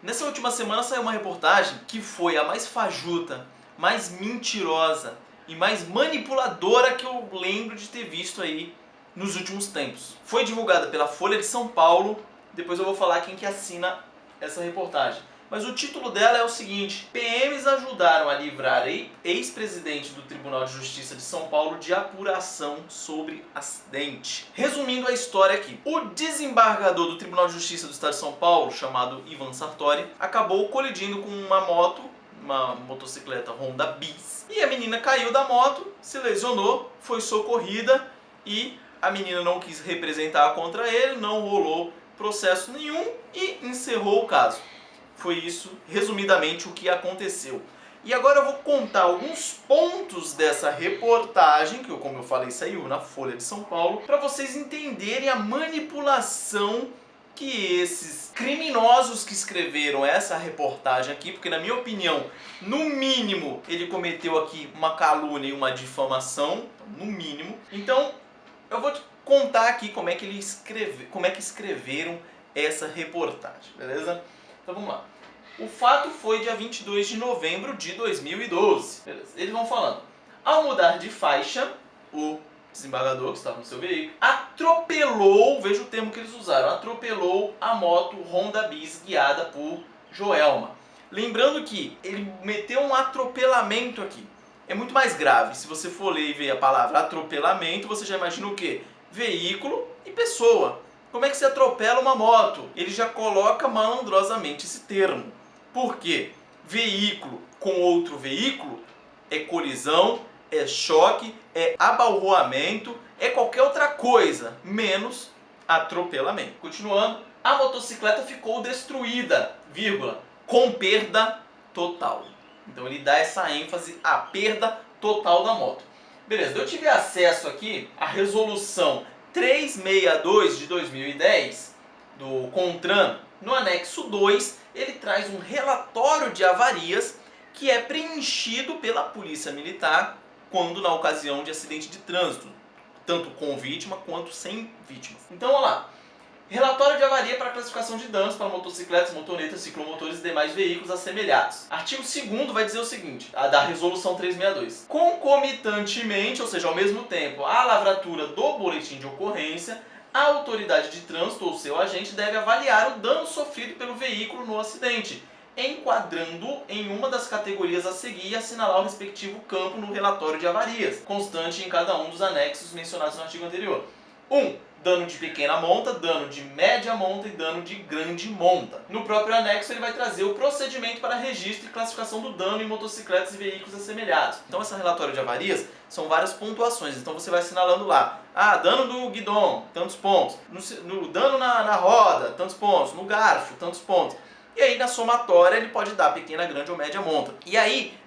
Nessa última semana saiu uma reportagem que foi a mais fajuta, mais mentirosa e mais manipuladora que eu lembro de ter visto aí nos últimos tempos. Foi divulgada pela Folha de São Paulo, depois eu vou falar quem que assina essa reportagem. Mas o título dela é o seguinte: PMs ajudaram a livrar ex-presidente do Tribunal de Justiça de São Paulo de apuração sobre acidente. Resumindo a história aqui, o desembargador do Tribunal de Justiça do Estado de São Paulo, chamado Ivan Sartori, acabou colidindo com uma motocicleta Honda Bis. E a menina caiu da moto, se lesionou, foi socorrida e a menina não quis representar contra ele, não rolou processo nenhum e encerrou o caso. Foi isso, resumidamente, o que aconteceu. E agora eu vou contar alguns pontos dessa reportagem, que como eu falei saiu na Folha de São Paulo, para vocês entenderem a manipulação que esses criminosos que escreveram essa reportagem aqui, porque na minha opinião, no mínimo, ele cometeu aqui uma calúnia e uma difamação, no mínimo. Então, eu vou te contar aqui como é que escreveram essa reportagem, beleza? Então vamos lá. O fato foi dia 22 de novembro de 2012. Beleza. Eles vão falando: ao mudar de faixa, o desembargador que estava no seu veículo atropelou, veja o termo que eles usaram, atropelou a moto Honda Bis guiada por Joelma. Lembrando que ele meteu um atropelamento aqui. É muito mais grave. Se você for ler e ver a palavra atropelamento, você já imagina o quê? Veículo e pessoa. Como é que se atropela uma moto? Ele já coloca malandrosamente esse termo. Por quê? Veículo com outro veículo é colisão, é choque, é abalroamento, é qualquer outra coisa, menos atropelamento. Continuando, a motocicleta ficou destruída, vírgula, com perda total. Então ele dá essa ênfase à perda total da moto. Beleza, eu tive acesso aqui à resolução 362 de 2010 do CONTRAN. No anexo 2, ele traz um relatório de avarias que é preenchido pela Polícia Militar quando na ocasião de acidente de trânsito, tanto com vítima quanto sem vítimas. Então, olha lá. Relatório de avaria para classificação de danos para motocicletas, motonetas, ciclomotores e demais veículos assemelhados. Artigo 2º vai dizer o seguinte, da resolução 362. Concomitantemente, ou seja, ao mesmo tempo, à lavratura do boletim de ocorrência, a autoridade de trânsito ou seu agente deve avaliar o dano sofrido pelo veículo no acidente, enquadrando em uma das categorias a seguir e assinalar o respectivo campo no relatório de avarias, constante em cada um dos anexos mencionados no artigo anterior. 1. Dano de pequena monta, dano de média monta e dano de grande monta. No próprio anexo ele vai trazer o procedimento para registro e classificação do dano em motocicletas e veículos assemelhados. Então esse relatório de avarias são várias pontuações, então você vai assinalando lá. Dano do guidão, tantos pontos. No dano na roda, tantos pontos. No garfo, tantos pontos. E aí na somatória ele pode dar pequena, grande ou média monta. E aí,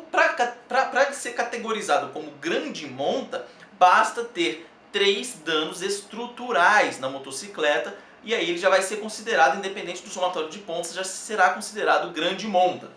para ser categorizado como grande monta, basta ter 3 danos estruturais na motocicleta e aí ele já vai ser considerado, independente do somatório de pontos, já será considerado grande monta.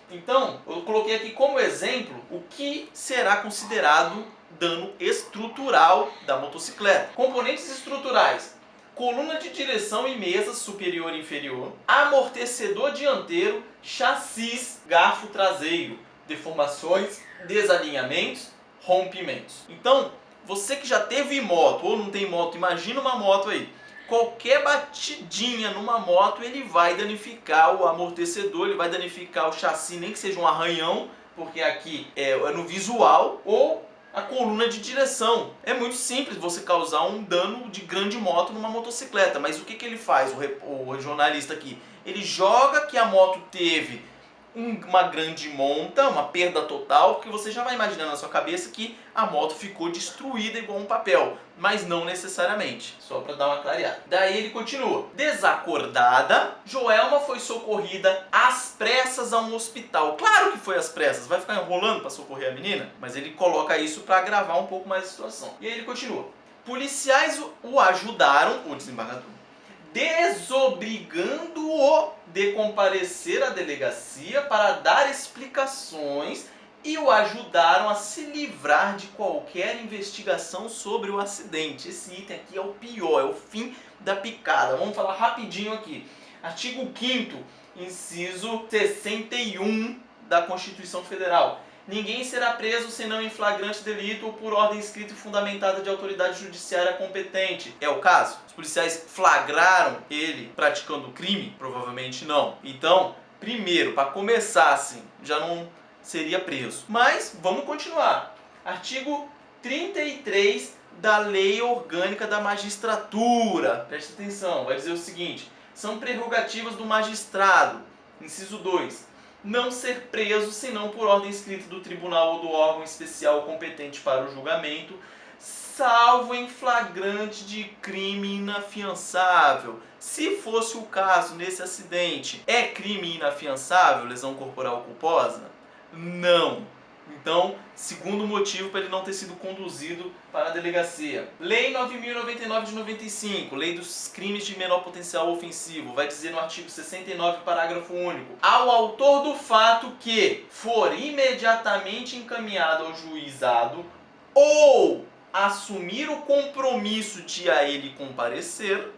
Então, eu coloquei aqui como exemplo o que será considerado dano estrutural da motocicleta. Componentes estruturais: coluna de direção e mesa superior e inferior, amortecedor dianteiro, chassis, garfo traseiro, deformações, desalinhamentos, rompimentos. Então, você que já teve moto ou não tem moto, imagina uma moto aí. Qualquer batidinha numa moto, ele vai danificar o amortecedor, ele vai danificar o chassi, nem que seja um arranhão, porque aqui é no visual, ou a coluna de direção. É muito simples você causar um dano de grande moto numa motocicleta, mas o que ele faz, o jornalista aqui? Ele joga que a moto teve uma grande monta, uma perda total, porque você já vai imaginando na sua cabeça que a moto ficou destruída igual um papel, mas não necessariamente, só para dar uma clareada. Daí ele continua: desacordada, Joelma foi socorrida às pressas a um hospital. Claro que foi às pressas, vai ficar enrolando para socorrer a menina? Mas ele coloca isso para agravar um pouco mais a situação. E aí ele continua: policiais o ajudaram, o desembargador, desobrigando-o de comparecer à delegacia para dar explicações e o ajudaram a se livrar de qualquer investigação sobre o acidente. Esse item aqui é o pior, é o fim da picada. Vamos falar rapidinho aqui. Artigo 5º inciso 61 da Constituição Federal. Ninguém será preso senão em flagrante delito ou por ordem escrita e fundamentada de autoridade judiciária competente. É o caso? Os policiais flagraram ele praticando o crime? Provavelmente não. Então, primeiro, para começar assim, já não seria preso. Mas, vamos continuar. Artigo 33 da Lei Orgânica da Magistratura. Preste atenção, vai dizer o seguinte: são prerrogativas do magistrado, inciso 2, não ser preso senão por ordem escrita do tribunal ou do órgão especial competente para o julgamento, salvo em flagrante de crime inafiançável. Se fosse o caso nesse acidente, é crime inafiançável, lesão corporal culposa? Não. Então, segundo motivo para ele não ter sido conduzido para a delegacia. Lei 9.099 de 95, Lei dos Crimes de Menor Potencial Ofensivo, vai dizer no artigo 69, parágrafo único: ao autor do fato que for imediatamente encaminhado ao juizado ou assumir o compromisso de a ele comparecer,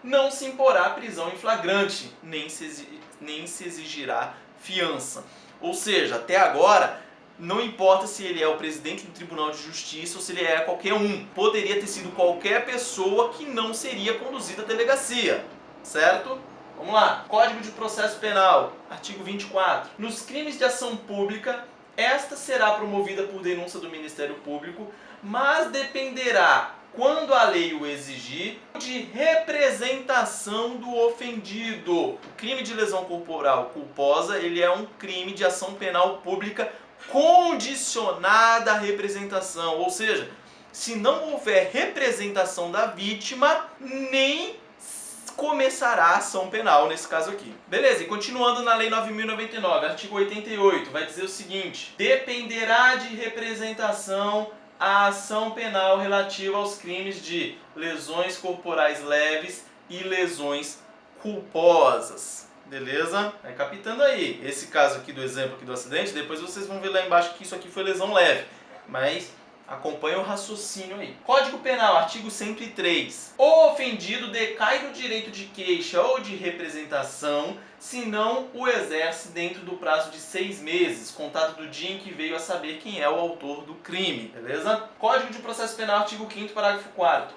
não se imporá prisão em flagrante, nem se exigirá fiança. Ou seja, até agora, não importa se ele é o presidente do Tribunal de Justiça ou se ele é qualquer um. Poderia ter sido qualquer pessoa que não seria conduzida à delegacia, certo? Vamos lá. Código de Processo Penal, artigo 24. Nos crimes de ação pública, esta será promovida por denúncia do Ministério Público, mas dependerá, quando a lei o exigir, de representação do ofendido. O crime de lesão corporal culposa, ele é um crime de ação penal pública condicionada à representação, ou seja, se não houver representação da vítima, nem começará a ação penal nesse caso aqui. Beleza, e continuando na Lei 9.099, artigo 88, vai dizer o seguinte: dependerá de representação a ação penal relativa aos crimes de lesões corporais leves e lesões culposas. Beleza? Vai captando aí. Esse caso aqui do exemplo aqui do acidente, depois vocês vão ver lá embaixo que isso aqui foi lesão leve. Mas acompanha o raciocínio aí. Código Penal, artigo 103. O ofendido decai do direito de queixa ou de representação se não o exerce dentro do prazo de 6 meses, contado do dia em que veio a saber quem é o autor do crime. Beleza? Código de Processo Penal, artigo 5º, parágrafo 4º.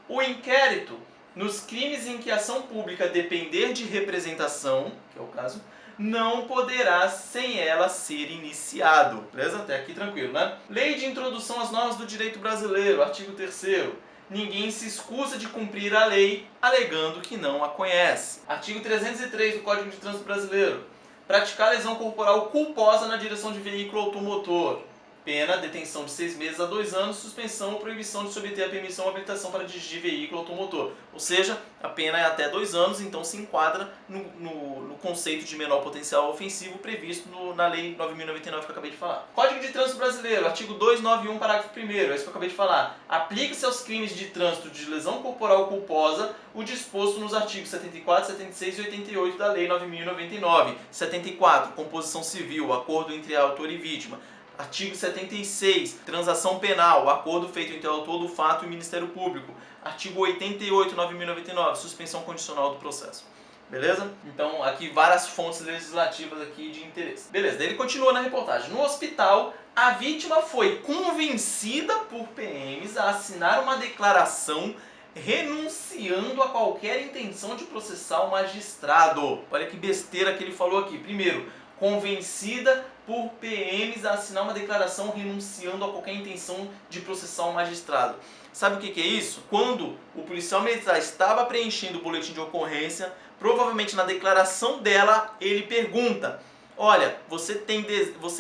O inquérito nos crimes em que a ação pública depender de representação, que é o caso, não poderá sem ela ser iniciado. Beleza? Até aqui tranquilo, né? Lei de Introdução às Normas do Direito Brasileiro, artigo 3º. Ninguém se excusa de cumprir a lei alegando que não a conhece. Artigo 303 do Código de Trânsito Brasileiro. Praticar lesão corporal culposa na direção de veículo automotor. Pena, detenção de 6 meses a 2 anos, suspensão ou proibição de se obter a permissão ou habilitação para dirigir veículo automotor. Ou seja, a pena é até 2 anos, então se enquadra no conceito de menor potencial ofensivo previsto na Lei 9.099 que eu acabei de falar. Código de Trânsito Brasileiro, artigo 291, parágrafo 1º, esse que eu acabei de falar. Aplica-se aos crimes de trânsito de lesão corporal culposa o disposto nos artigos 74, 76 e 88 da Lei 9.099. 74, composição civil, acordo entre autor e vítima. Artigo 76, transação penal, acordo feito entre o autor do fato e o Ministério Público. Artigo 88, 9.099, suspensão condicional do processo. Beleza? Então, aqui várias fontes legislativas aqui de interesse. Beleza, daí ele continua na reportagem. No hospital, a vítima foi convencida por PMs a assinar uma declaração renunciando a qualquer intenção de processar o magistrado. Olha que besteira que ele falou aqui. Primeiro, convencida por PMs a assinar uma declaração renunciando a qualquer intenção de processar um magistrado. Sabe o que é isso? Quando o policial militar estava preenchendo o boletim de ocorrência, provavelmente na declaração dela ele pergunta: olha, você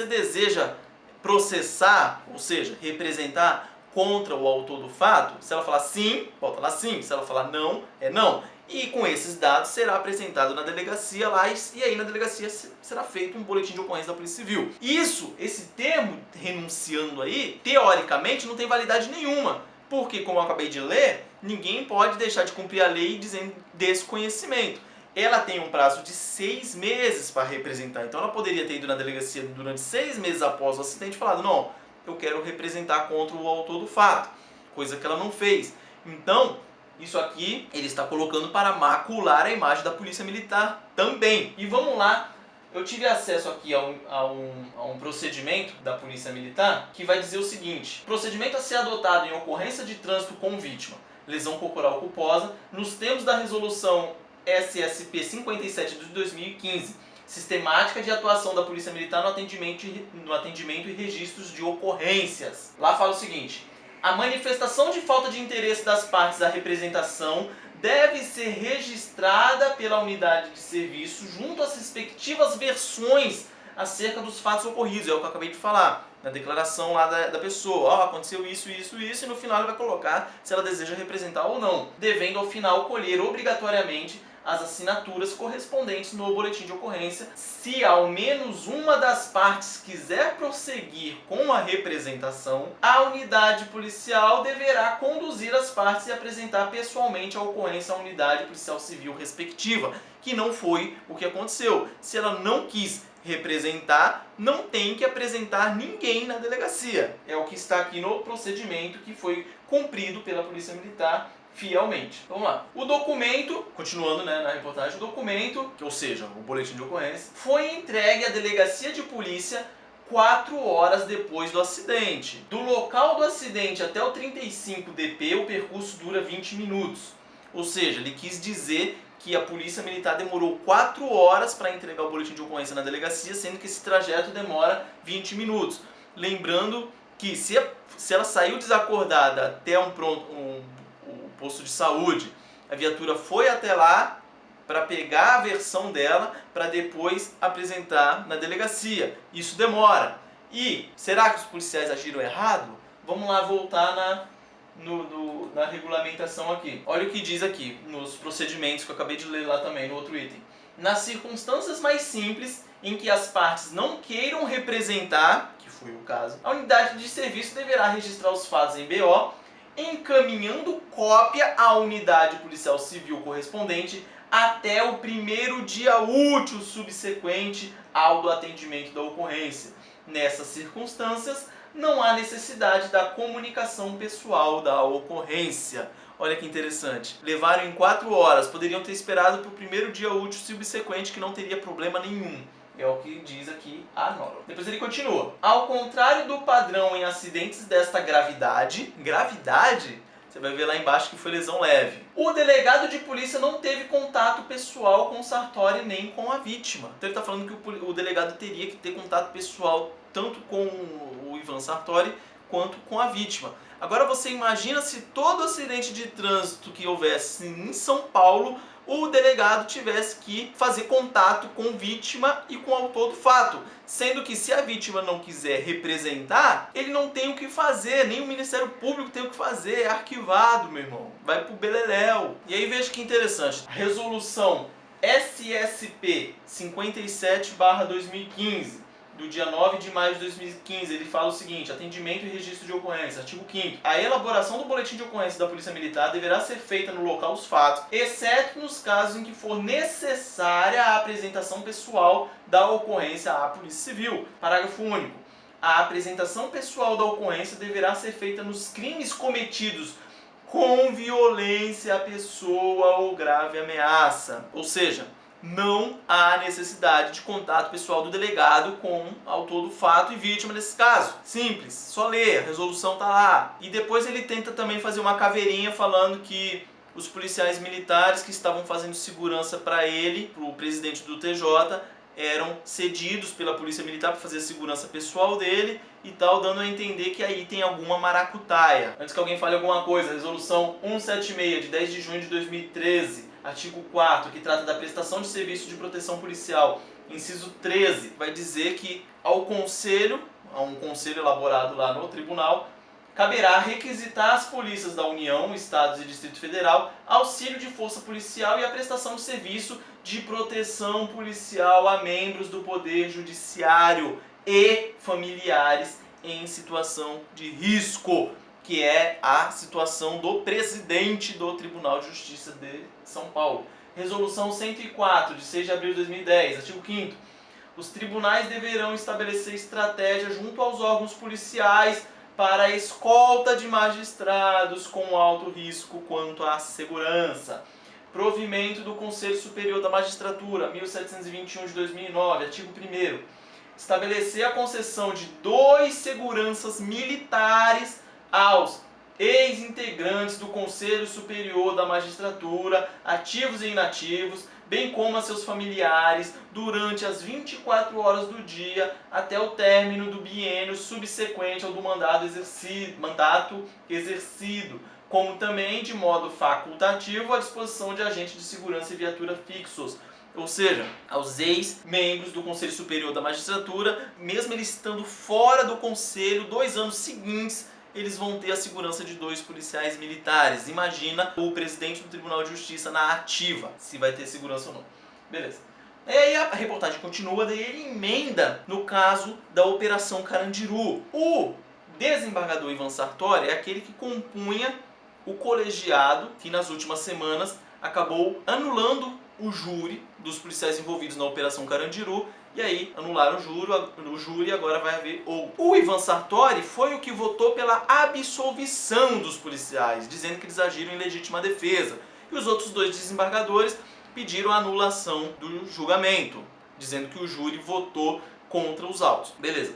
deseja processar, ou seja, representar contra o autor do fato? Se ela falar sim, volta lá sim. Se ela falar não, é não. E com esses dados será apresentado na delegacia lá e aí na delegacia será feito um boletim de ocorrência da Polícia Civil. Esse termo renunciando aí, teoricamente não tem validade nenhuma. Porque, como eu acabei de ler, ninguém pode deixar de cumprir a lei dizendo desconhecimento. Ela tem um prazo de 6 meses para representar. Então ela poderia ter ido na delegacia durante 6 meses após o acidente e falado: não, eu quero representar contra o autor do fato. Coisa que ela não fez. Então, Isso aqui ele está colocando para macular a imagem da Polícia Militar também. E vamos lá, eu tive acesso aqui a um procedimento da Polícia Militar que vai dizer o seguinte: procedimento a ser adotado em ocorrência de trânsito com vítima, lesão corporal culposa, nos termos da resolução SSP 57 de 2015, sistemática de atuação da Polícia Militar no atendimento e registros de ocorrências. Lá fala o seguinte: a manifestação de falta de interesse das partes à representação deve ser registrada pela unidade de serviço junto às respectivas versões acerca dos fatos ocorridos. É o que eu acabei de falar, na declaração lá da pessoa. Ó, aconteceu isso, e no final ele vai colocar se ela deseja representar ou não, devendo ao final colher obrigatoriamente as assinaturas correspondentes no boletim de ocorrência. Se ao menos uma das partes quiser prosseguir com a representação, a unidade policial deverá conduzir as partes e apresentar pessoalmente a ocorrência à unidade policial civil respectiva, que não foi o que aconteceu. Se ela não quis representar, não tem que apresentar ninguém na delegacia. É o que está aqui no procedimento que foi cumprido pela Polícia Militar fielmente. Vamos lá. O documento, continuando na reportagem, o documento, ou seja, o boletim de ocorrência, foi entregue à delegacia de polícia 4 horas depois do acidente. Do local do acidente até o 35DP, o percurso dura 20 minutos. Ou seja, ele quis dizer que a Polícia Militar demorou 4 horas para entregar o boletim de ocorrência na delegacia, sendo que esse trajeto demora 20 minutos. Lembrando que se ela saiu desacordada até um posto de saúde, a viatura foi até lá para pegar a versão dela para depois apresentar na delegacia. Isso demora. E será que os policiais agiram errado? Vamos lá voltar na regulamentação aqui. Olha o que diz aqui nos procedimentos que eu acabei de ler lá também no outro item. Nas circunstâncias mais simples em que as partes não queiram representar, que foi o caso, a unidade de serviço deverá registrar os fatos em BO, encaminhando cópia à unidade policial civil correspondente até o primeiro dia útil subsequente ao do atendimento da ocorrência. Nessas circunstâncias, não há necessidade da comunicação pessoal da ocorrência. Olha que interessante. Levaram em 4 horas, poderiam ter esperado para o primeiro dia útil subsequente, que não teria problema nenhum. É o que diz aqui a norma. Depois ele continua. Ao contrário do padrão em acidentes desta gravidade, você vai ver lá embaixo que foi lesão leve, o delegado de polícia não teve contato pessoal com o Sartori nem com a vítima. Então ele está falando que o delegado teria que ter contato pessoal tanto com o Ivan Sartori quanto com a vítima. Agora você imagina se todo acidente de trânsito que houvesse em São Paulo, o delegado tivesse que fazer contato com vítima e com autor do fato. Sendo que se a vítima não quiser representar, ele não tem o que fazer, nem o Ministério Público tem o que fazer, é arquivado, meu irmão. Vai pro beleléu. E aí veja que interessante, a resolução SSP 57/2015, do dia 9 de maio de 2015, ele fala o seguinte: atendimento e registro de ocorrência. Artigo 5º. A elaboração do boletim de ocorrência da Polícia Militar deverá ser feita no local dos fatos, exceto nos casos em que for necessária a apresentação pessoal da ocorrência à Polícia Civil. Parágrafo único. A apresentação pessoal da ocorrência deverá ser feita nos crimes cometidos com violência à pessoa ou grave ameaça. Ou seja, não há necessidade de contato pessoal do delegado com autor do fato e vítima nesse caso. Simples, só ler, a resolução tá lá. E depois ele tenta também fazer uma caveirinha falando que os policiais militares que estavam fazendo segurança para ele, para o presidente do TJ, eram cedidos pela Polícia Militar para fazer a segurança pessoal dele e tal, dando a entender que aí tem alguma maracutaia. Antes que alguém fale alguma coisa, resolução 176 de 10 de junho de 2013, artigo 4º, que trata da prestação de serviço de proteção policial, inciso 13, vai dizer que a um conselho elaborado lá no tribunal, caberá requisitar às polícias da União, Estados e Distrito Federal auxílio de força policial e a prestação de serviço de proteção policial a membros do Poder Judiciário e familiares em situação de risco, que é a situação do presidente do Tribunal de Justiça de São Paulo. Resolução 104, de 6 de abril de 2010, artigo 5º. Os tribunais deverão estabelecer estratégia junto aos órgãos policiais para a escolta de magistrados com alto risco quanto à segurança. Provimento do Conselho Superior da Magistratura, 1721 de 2009, artigo 1º. Estabelecer a concessão de 2 seguranças militares aos ex-integrantes do Conselho Superior da Magistratura, ativos e inativos, bem como a seus familiares, durante as 24 horas do dia até o término do biênio subsequente ao do mandato exercido, como também de modo facultativo à disposição de agentes de segurança e viatura fixos, ou seja, aos ex-membros do Conselho Superior da Magistratura, mesmo eles estando fora do Conselho, 2 anos seguintes, eles vão ter a segurança de 2 policiais militares. Imagina o presidente do Tribunal de Justiça na ativa, se vai ter segurança ou não. Beleza. E aí a reportagem continua, daí ele emenda no caso da Operação Carandiru. O desembargador Ivan Sartori é aquele que compunha o colegiado que nas últimas semanas acabou anulando o júri dos policiais envolvidos na Operação Carandiru, e aí anularam o júri e agora vai haver outro. O Ivan Sartori foi o que votou pela absolvição dos policiais, dizendo que eles agiram em legítima defesa. E os outros 2 desembargadores pediram a anulação do julgamento, dizendo que o júri votou contra os autos. Beleza.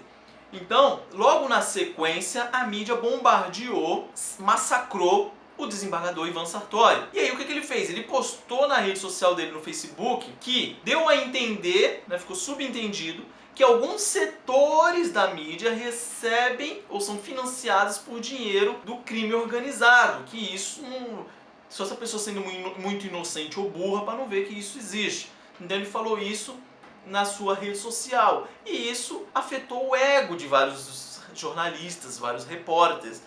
Então, logo na sequência, a mídia bombardeou, massacrou o desembargador Ivan Sartori. E aí o que ele fez? Ele postou na rede social dele no Facebook que deu a entender, né, ficou subentendido, que alguns setores da mídia recebem ou são financiados por dinheiro do crime organizado. Que isso não... Só essa pessoa sendo muito inocente ou burra para não ver que isso existe. Então ele falou isso na sua rede social. E isso afetou o ego de vários jornalistas, vários repórteres.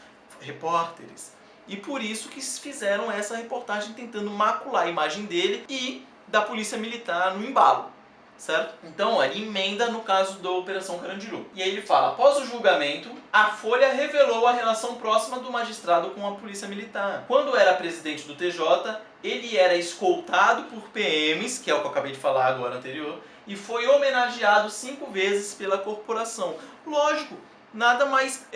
E por isso que fizeram essa reportagem tentando macular a imagem dele e da polícia militar no embalo, certo? Então, ele emenda no caso da Operação Carandiru. E aí ele fala: após o julgamento, a Folha revelou a relação próxima do magistrado com a polícia militar. Quando era presidente do TJ, ele era escoltado por PMs, que é o que eu acabei de falar agora anterior, e foi homenageado 5 vezes pela corporação. Lógico, nada mais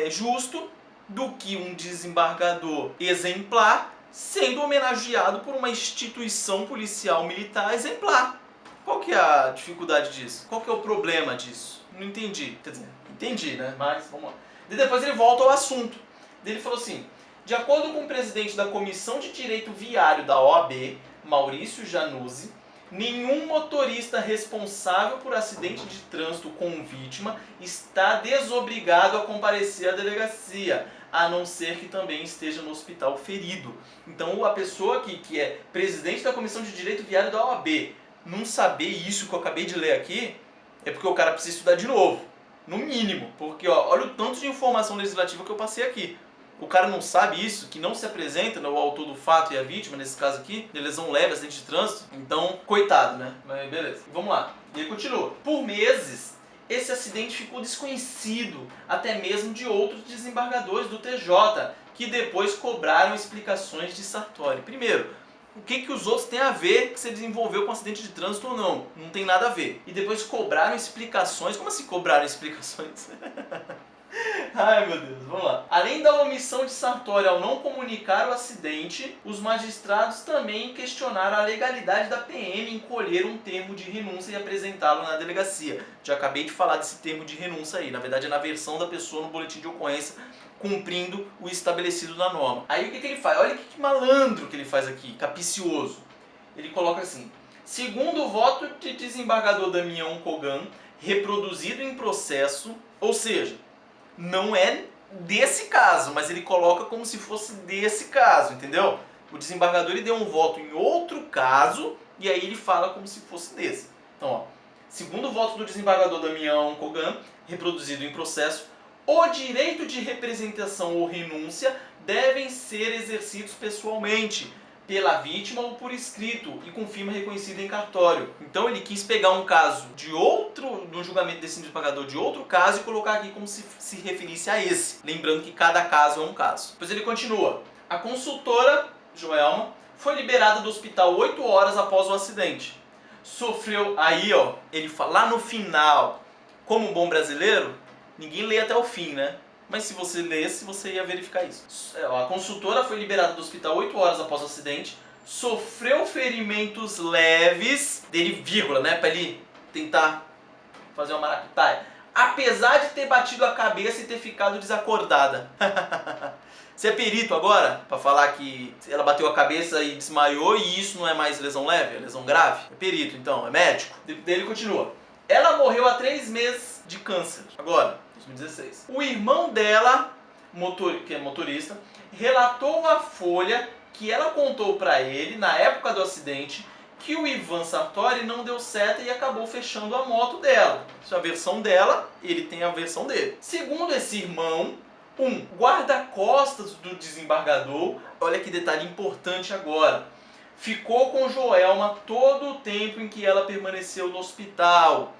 justo do que um desembargador exemplar sendo homenageado por uma instituição policial militar exemplar. Qual que é a dificuldade disso? Qual que é o problema disso? Não entendi. Quer dizer, entendi, né? Mas vamos lá. E depois ele volta ao assunto. Ele falou assim: de acordo com o presidente da Comissão de Direito Viário da OAB, Maurício Januzzi, nenhum motorista responsável por acidente de trânsito com vítima está desobrigado a comparecer à delegacia, a não ser que também esteja no hospital ferido. Então a pessoa que é presidente da Comissão de Direito Viário da OAB não saber isso que eu acabei de ler aqui, é porque o cara precisa estudar de novo, no mínimo. Porque ó, olha o tanto de informação legislativa que eu passei aqui. O cara não sabe isso, que não se apresenta, né, o autor do fato e a vítima, nesse caso aqui, de lesão leve, acidente de trânsito. Então, coitado, né? Mas beleza. Vamos lá. E ele continua. Por meses, esse acidente ficou desconhecido, até mesmo de outros desembargadores do TJ, que depois cobraram explicações de Sartori. Primeiro, o que os outros têm a ver que você desenvolveu com acidente de trânsito ou não? Não tem nada a ver. E depois cobraram explicações. Como assim cobraram explicações? Ai meu Deus, vamos lá. Além da omissão de Sartori ao não comunicar o acidente, os magistrados também questionaram a legalidade da PM em colher um termo de renúncia e apresentá-lo na delegacia. Já acabei de falar desse termo de renúncia aí, na verdade é na versão da pessoa no boletim de ocorrência, cumprindo o estabelecido na norma. Aí o que ele faz? Olha que malandro que ele faz aqui, capicioso. Ele coloca assim: segundo o voto de desembargador Damião Kogan, reproduzido em processo, ou seja, não é desse caso, mas ele coloca como se fosse desse caso, entendeu? O desembargador ele deu um voto em outro caso e aí ele fala como se fosse desse. Então, ó, segundo o voto do desembargador Damião Kogan, reproduzido em processo, o direito de representação ou renúncia devem ser exercidos pessoalmente, pela vítima ou por escrito e com firma reconhecida em cartório. Então ele quis pegar um caso de outro, do julgamento desse desembargador de outro caso e colocar aqui como se referisse a esse. Lembrando que cada caso é um caso. Depois ele continua. A consultora, Joelma, foi liberada do hospital 8 horas após o acidente. Sofreu, aí ó, ele fala lá no final, como um bom brasileiro, ninguém lê até o fim, né? mas se você lesse, você ia verificar isso. A consultora foi liberada do hospital 8 horas após o acidente, sofreu ferimentos leves, dele vírgula, né, pra ele tentar fazer uma maracutaia, apesar de ter batido a cabeça e ter ficado desacordada. Você é perito agora? Pra falar que ela bateu a cabeça e desmaiou e isso não é mais lesão leve, é lesão grave? É perito então, é médico. Ele continua. Ela morreu há 3 meses de câncer, agora, 2016. O irmão dela, que é motorista, relatou à Folha que ela contou pra ele, na época do acidente, que o Ivan Sartori não deu certo e acabou fechando a moto dela. Isso é a versão dela, ele tem a versão dele. Segundo esse irmão, guarda-costas do desembargador, olha que detalhe importante agora, ficou com Joelma todo o tempo em que ela permaneceu no hospital.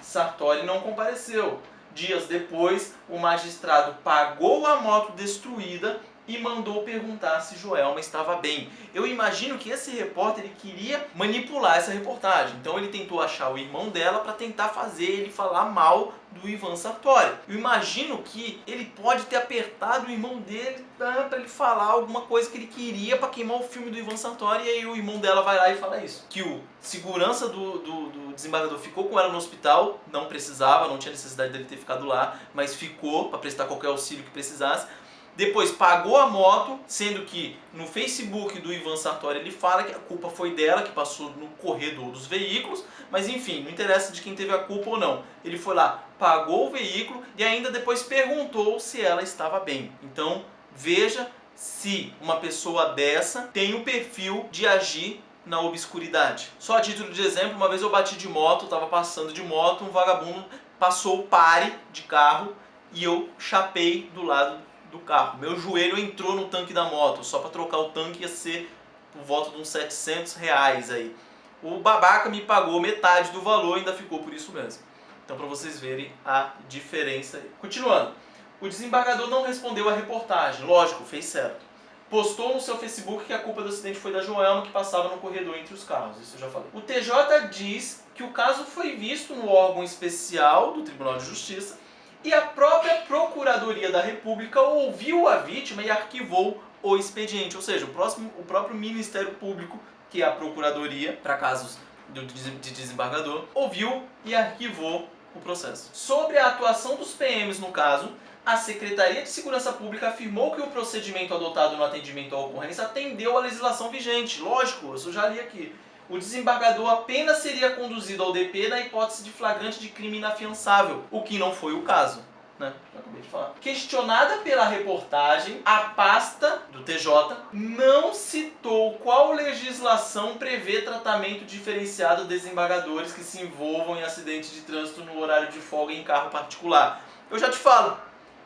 Sartori não compareceu. Dias depois, o magistrado pagou a moto destruída e mandou perguntar se Joelma estava bem. Eu imagino que esse repórter ele queria manipular essa reportagem. Então ele tentou achar o irmão dela para tentar fazer ele falar mal do Ivan Sartori. Eu imagino que ele pode ter apertado o irmão dele para ele falar alguma coisa que ele queria para queimar o filme do Ivan Sartori, e aí o irmão dela vai lá e fala isso. Que o segurança do desembargador ficou com ela no hospital, não precisava, não tinha necessidade dele ter ficado lá, mas ficou para prestar qualquer auxílio que precisasse. Depois pagou a moto, sendo que no Facebook do Ivan Sartori ele fala que a culpa foi dela, que passou no corredor dos veículos, mas enfim, não interessa de quem teve a culpa ou não. Ele foi lá, pagou o veículo e ainda depois perguntou se ela estava bem. Então veja se uma pessoa dessa tem o perfil de agir na obscuridade. Só a título de exemplo, uma vez eu bati de moto, estava passando de moto, um vagabundo passou o pare de carro e eu chapei do lado do carro. Meu joelho entrou no tanque da moto, só para trocar o tanque ia ser por volta de uns R$700 aí. O babaca me pagou metade do valor e ainda ficou por isso mesmo. Então para vocês verem a diferença aí. Continuando, o desembargador não respondeu à reportagem, lógico, fez certo. Postou no seu Facebook que a culpa do acidente foi da Joelma, que passava no corredor entre os carros, isso eu já falei. O TJ diz que o caso foi visto no órgão especial do Tribunal de Justiça e a própria Procuradoria da República ouviu a vítima e arquivou o expediente. Ou seja, o próprio Ministério Público, que é a Procuradoria, para casos de desembargador, ouviu e arquivou o processo. Sobre a atuação dos PMs no caso, a Secretaria de Segurança Pública afirmou que o procedimento adotado no atendimento à ocorrência atendeu à legislação vigente. Lógico, eu já li aqui. O desembargador apenas seria conduzido ao DP na hipótese de flagrante de crime inafiançável, o que não foi o caso, né? Já acabei de falar. Questionada pela reportagem, a pasta do TJ não citou qual legislação prevê tratamento diferenciado a desembargadores que se envolvam em acidentes de trânsito no horário de folga em carro particular. Eu já te falo.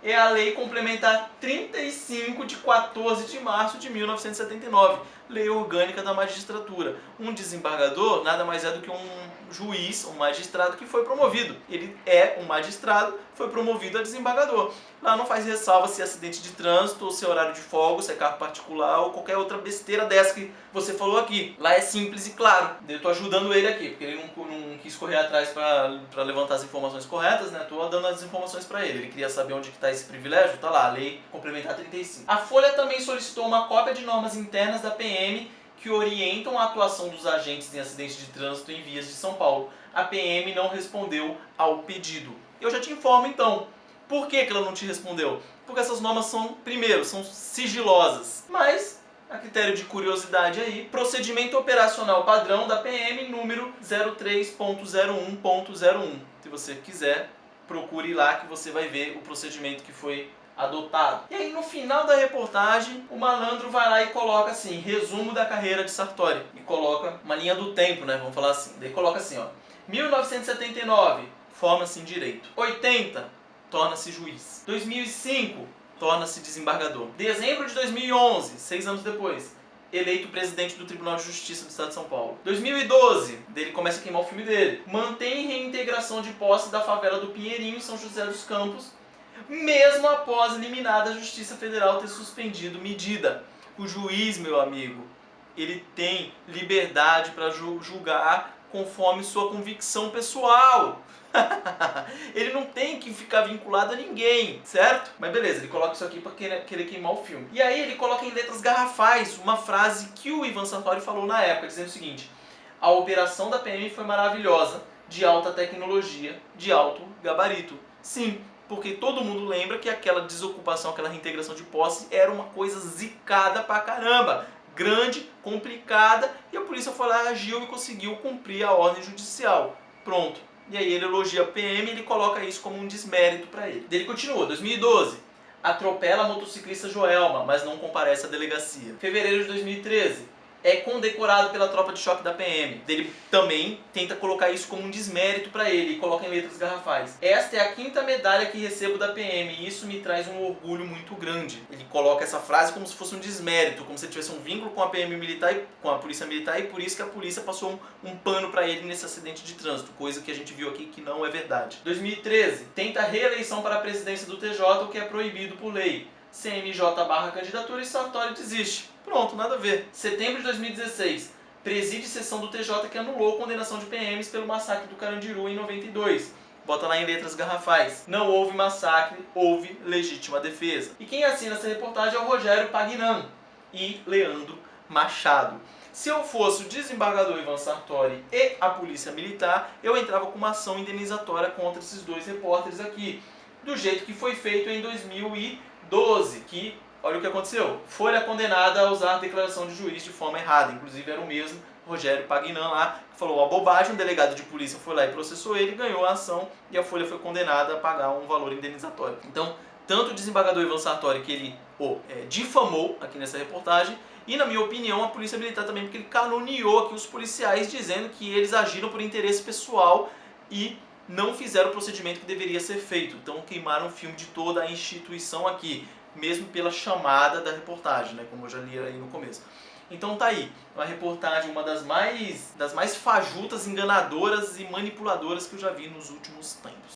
É a Lei Complementar 35 de 14 de março de 1979, Lei Orgânica da Magistratura. Um desembargador nada mais é do que um juiz, um magistrado que foi promovido. Ele é um magistrado, foi promovido a desembargador. Lá não faz ressalva se é acidente de trânsito, ou se é horário de folga, se é carro particular ou qualquer outra besteira dessa que você falou aqui. Lá é simples e claro. Eu estou ajudando ele aqui, porque ele não quis correr atrás para levantar as informações corretas, né? Estou dando as informações para ele. Ele queria saber onde está esse privilégio, tá lá, a Lei Complementar 35. A Folha também solicitou uma cópia de normas internas da PM que orientam a atuação dos agentes em acidentes de trânsito em vias de São Paulo. A PM não respondeu ao pedido. Eu já te informo então. Por que ela não te respondeu? Porque essas normas são, primeiro, são sigilosas. Mas, a critério de curiosidade aí, procedimento operacional padrão da PM número 03.01.01. Se você quiser, procure lá que você vai ver o procedimento que foi adotado. E aí no final da reportagem, o malandro vai lá e coloca assim, resumo da carreira de Sartori. E coloca uma linha do tempo, né? Vamos falar assim. Daí coloca assim, ó. 1979, forma-se em direito. 80, torna-se juiz. 2005, torna-se desembargador. Dezembro de 2011, 6 anos depois, eleito presidente do Tribunal de Justiça do Estado de São Paulo. 2012, dele começa a queimar o filme dele. Mantém reintegração de posse da favela do Pinheirinho em São José dos Campos, mesmo após eliminada a Justiça Federal ter suspendido medida. O juiz, meu amigo, ele tem liberdade para julgar conforme sua convicção pessoal. Ele não tem que ficar vinculado a ninguém, certo? Mas beleza, ele coloca isso aqui para querer queimar o filme. E aí ele coloca em letras garrafais uma frase que o Ivan Sartori falou na época, dizendo o seguinte: a operação da PM foi maravilhosa, de alta tecnologia, de alto gabarito. Sim, porque todo mundo lembra que aquela desocupação, aquela reintegração de posse era uma coisa zicada pra caramba, grande, complicada, e a polícia foi lá, agiu e conseguiu cumprir a ordem judicial. Pronto. E aí ele elogia a PM e ele coloca isso como um desmérito para ele. Ele continua, 2012, atropela a motociclista Joelma, mas não comparece à delegacia. Fevereiro de 2013, é condecorado pela tropa de choque da PM. Ele também tenta colocar isso como um desmérito para ele e coloca em letras garrafais: esta é a 5ª medalha que recebo da PM e isso me traz um orgulho muito grande. Ele coloca essa frase como se fosse um desmérito, como se ele tivesse um vínculo com a PM militar e com a polícia militar, e por isso que a polícia passou um pano para ele nesse acidente de trânsito, coisa que a gente viu aqui que não é verdade. 2013, tenta a reeleição para a presidência do TJ, o que é proibido por lei. CMJ barra candidatura e Sartori desiste. Pronto, nada a ver. Setembro de 2016, preside sessão do TJ que anulou a condenação de PMs pelo massacre do Carandiru em 92. Bota lá em letras garrafais: não houve massacre, houve legítima defesa. E quem assina essa reportagem é o Rogério Pagnan e Leandro Machado. Se eu fosse o desembargador Ivan Sartori e a polícia militar, eu entrava com uma ação indenizatória contra esses dois repórteres aqui, do jeito que foi feito em 2012, que, olha o que aconteceu, Folha condenada a usar a declaração de juiz de forma errada. Inclusive era o mesmo Rogério Pagnan lá, que falou uma bobagem, um delegado de polícia foi lá e processou ele, ganhou a ação e a Folha foi condenada a pagar um valor indenizatório. Então, tanto o desembargador Ivan Sartori, que ele difamou aqui nessa reportagem, e na minha opinião a polícia militar também, porque ele caluniou aqui os policiais, dizendo que eles agiram por interesse pessoal e não fizeram o procedimento que deveria ser feito. Então queimaram o filme de toda a instituição aqui, mesmo pela chamada da reportagem, né, como eu já li aí no começo. Então tá aí, uma reportagem, uma das mais fajutas, enganadoras e manipuladoras que eu já vi nos últimos tempos.